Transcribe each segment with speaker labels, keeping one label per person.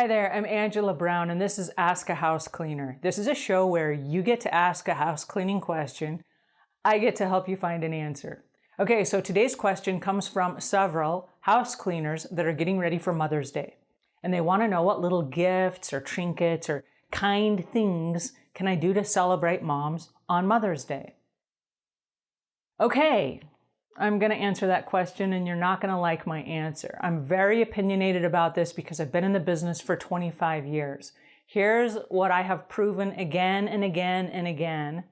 Speaker 1: Hi there, I'm Angela Brown, and this is Ask a House Cleaner. This is a show where you get to ask a house cleaning question. I get to help you find an answer. Okay, so today's question comes from several house cleaners that are getting ready for Mother's Day. And they want to know what little gifts or trinkets or kind things can I do to celebrate moms on Mother's Day? Okay, I'm going to answer that question and you're not going to like my answer. I'm very opinionated about this because I've been in the business for 25 years. Here's what I have proven again and again and again.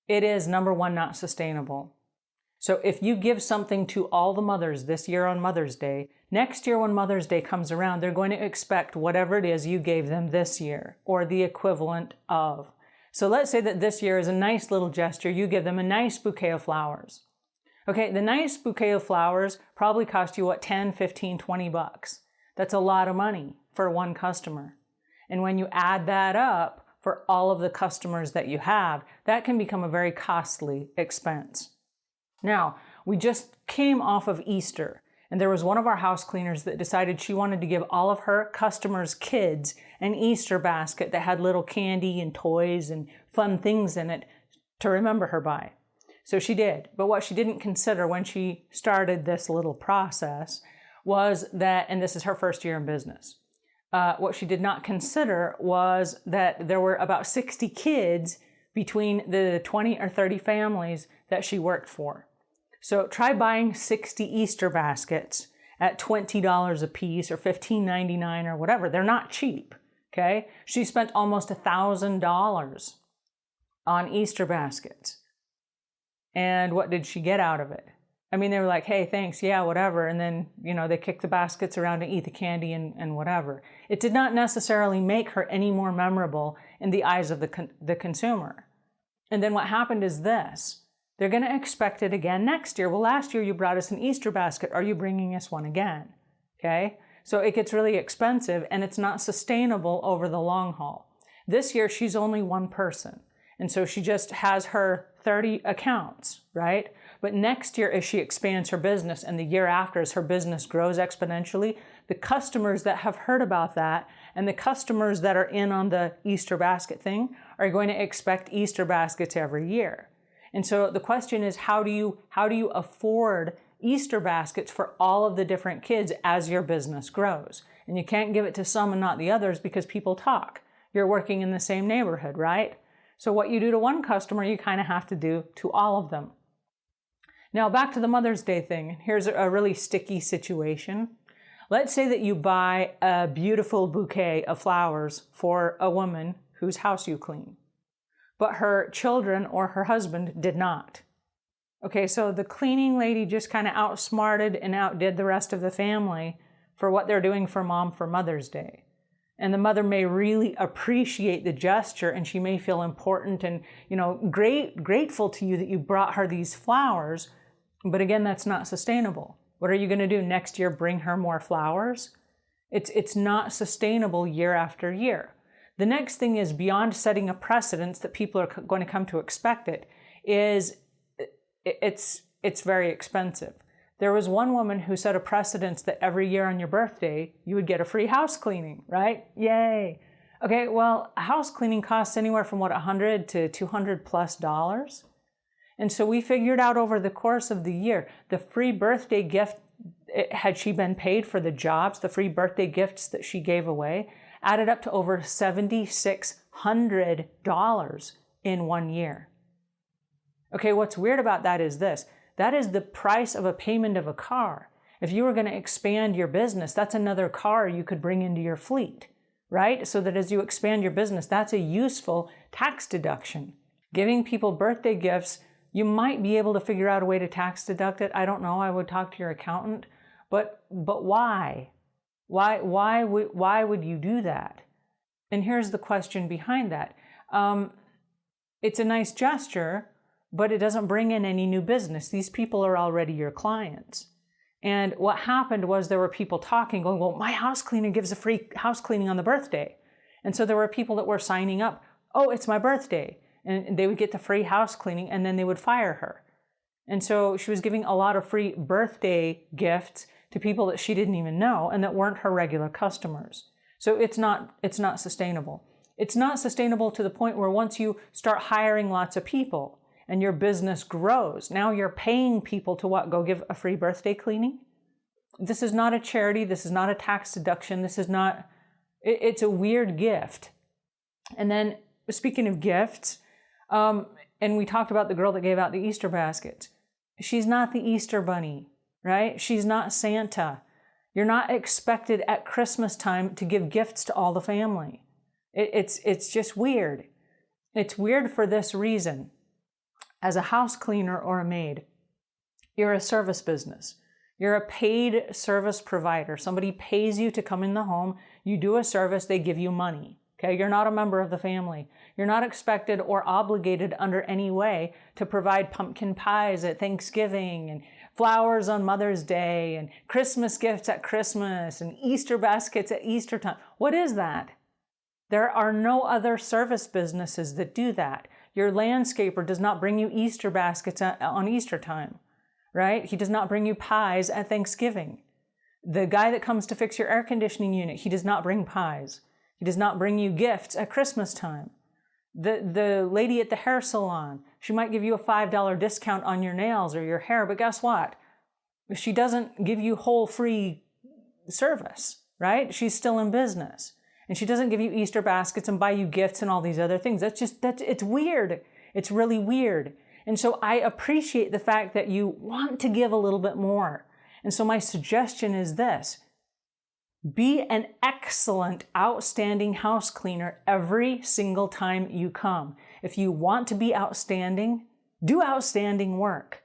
Speaker 1: It is, number one, not sustainable. So if you give something to all the mothers this year on Mother's Day, next year when Mother's Day comes around, they're going to expect whatever it is you gave them this year or the equivalent of. So let's say that this year is a nice little gesture. You give them a nice bouquet of flowers. Okay, the nice bouquet of flowers probably cost you, what, 10, 15, 20 bucks. That's a lot of money for one customer. And when you add that up for all of the customers that you have, that can become a very costly expense. Now, we just came off of Easter, and there was one of our house cleaners that decided she wanted to give all of her customers' kids an Easter basket that had little candy and toys and fun things in it to remember her by. So she did. But what she didn't consider when she started this little process was that, and this is her first year in business, what she did not consider was that there were about 60 kids between the 20 or 30 families that she worked for. So try buying 60 Easter baskets at $20 a piece or $15.99 or whatever. They're not cheap, okay? She spent almost $1,000 on Easter baskets. And what did she get out of it? I mean, they were like, hey, thanks, yeah, whatever. And then, they kick the baskets around and eat the candy and whatever. It did not necessarily make her any more memorable in the eyes of the consumer. And then what happened is this. They're going to expect it again next year. Well, last year you brought us an Easter basket. Are you bringing us one again? Okay? So it gets really expensive and it's not sustainable over the long haul. This year she's only one person. And so she just has her 30 accounts, right? But next year, as she expands her business and the year after, as her business grows exponentially, the customers that have heard about that and the customers that are in on the Easter basket thing are going to expect Easter baskets every year. And so the question is, how do you afford Easter baskets for all of the different kids as your business grows? And you can't give it to some and not the others because people talk. You're working in the same neighborhood, right? So what you do to one customer, you kind of have to do to all of them. Now back to the Mother's Day thing. Here's a really sticky situation. Let's say that you buy a beautiful bouquet of flowers for a woman whose house you clean, but her children or her husband did not. Okay, so the cleaning lady just kind of outsmarted and outdid the rest of the family for what they're doing for mom for Mother's Day. And the mother may really appreciate the gesture and she may feel important and, grateful to you that you brought her these flowers. But again, that's not sustainable. What are you going to do next year? Bring her more flowers? It's not sustainable year after year. The next thing is, beyond setting a precedence that people are going to come to expect it's very expensive. There was one woman who set a precedence that every year on your birthday, you would get a free house cleaning, right? Yay. Okay, well, house cleaning costs anywhere from $100 to $200 plus. And so we figured out over the course of the year, the free birthday gift, had she been paid for the jobs, the free birthday gifts that she gave away, added up to over $7,600 in 1 year. Okay, what's weird about that is this. That is the price of a payment of a car. If you were going to expand your business, that's another car you could bring into your fleet, right? So that as you expand your business, that's a useful tax deduction. Giving people birthday gifts, you might be able to figure out a way to tax deduct it. I don't know. I would talk to your accountant. But why? Why would you do that? And here's the question behind that. It's a nice gesture, but it doesn't bring in any new business. These people are already your clients. And what happened was there were people talking, going, well, my house cleaner gives a free house cleaning on the birthday. And so there were people that were signing up, oh, it's my birthday. And they would get the free house cleaning and then they would fire her. And so she was giving a lot of free birthday gifts to people that she didn't even know and that weren't her regular customers. So it's not sustainable. It's not sustainable to the point where once you start hiring lots of people and your business grows, now you're paying people to what? Go give a free birthday cleaning? This is not a charity. This is not a tax deduction. This is not, it's a weird gift. And then speaking of gifts, and we talked about the girl that gave out the Easter baskets. She's not the Easter bunny, right? She's not Santa. You're not expected at Christmas time to give gifts to all the family. It's just weird. It's weird for this reason. As a house cleaner or a maid, you're a service business. You're a paid service provider. Somebody pays you to come in the home. You do a service, they give you money. Okay, you're not a member of the family. You're not expected or obligated under any way to provide pumpkin pies at Thanksgiving and flowers on Mother's Day and Christmas gifts at Christmas and Easter baskets at Easter time. What is that? There are no other service businesses that do that. Your landscaper does not bring you Easter baskets on Easter time, right? He does not bring you pies at Thanksgiving. The guy that comes to fix your air conditioning unit, he does not bring pies. He does not bring you gifts at Christmas time. The lady at the hair salon, she might give you a $5 discount on your nails or your hair, but guess what? She doesn't give you whole free service, right? She's still in business. And she doesn't give you Easter baskets and buy you gifts and all these other things. It's weird. It's really weird. And so I appreciate the fact that you want to give a little bit more. And so my suggestion is this. Be an excellent, outstanding house cleaner every single time you come. If you want to be outstanding, do outstanding work.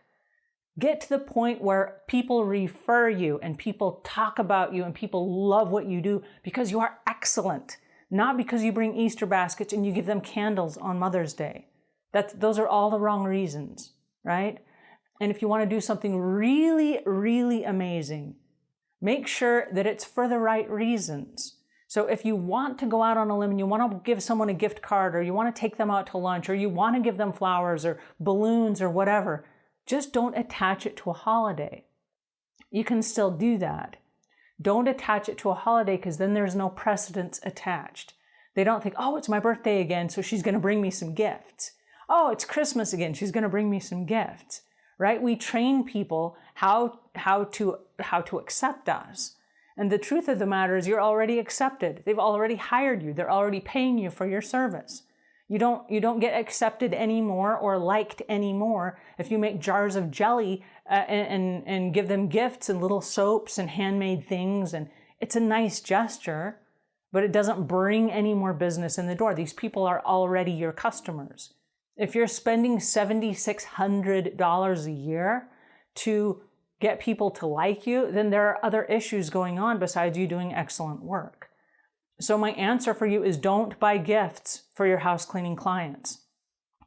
Speaker 1: Get to the point where people refer you and people talk about you and people love what you do because you are excellent, not because you bring Easter baskets and you give them candles on Mother's Day. Those are all the wrong reasons, right? And if you want to do something really, really amazing, make sure that it's for the right reasons. So if you want to go out on a limb and you want to give someone a gift card or you want to take them out to lunch or you want to give them flowers or balloons or whatever, just don't attach it to a holiday. You can still do that. Don't attach it to a holiday because then there's no precedence attached. They don't think, oh, it's my birthday again, so she's going to bring me some gifts. Oh, it's Christmas again, she's going to bring me some gifts. Right? We train people how to accept us. And the truth of the matter is you're already accepted. They've already hired you. They're already paying you for your service. You don't get accepted anymore or liked anymore if you make jars of jelly and give them gifts and little soaps and handmade things. And it's a nice gesture, but it doesn't bring any more business in the door. These people are already your customers. If you're spending $7,600 a year to get people to like you, then there are other issues going on besides you doing excellent work. So my answer for you is don't buy gifts for your house cleaning clients.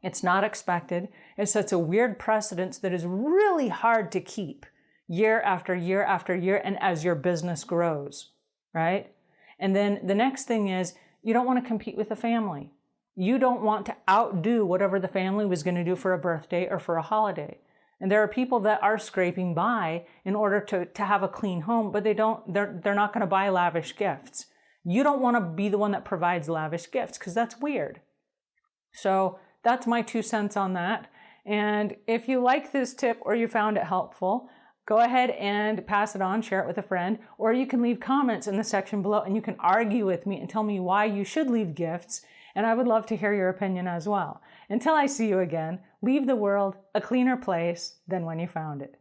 Speaker 1: It's not expected. It sets a weird precedence that is really hard to keep year after year after year and as your business grows, right? And then the next thing is you don't want to compete with the family. You don't want to outdo whatever the family was going to do for a birthday or for a holiday. And there are people that are scraping by in order to have a clean home, but they're not going to buy lavish gifts. You don't want to be the one that provides lavish gifts because that's weird. So that's my 2 cents on that. And if you like this tip or you found it helpful, go ahead and pass it on, share it with a friend, or you can leave comments in the section below and you can argue with me and tell me why you should leave gifts. And I would love to hear your opinion as well. Until I see you again, leave the world a cleaner place than when you found it.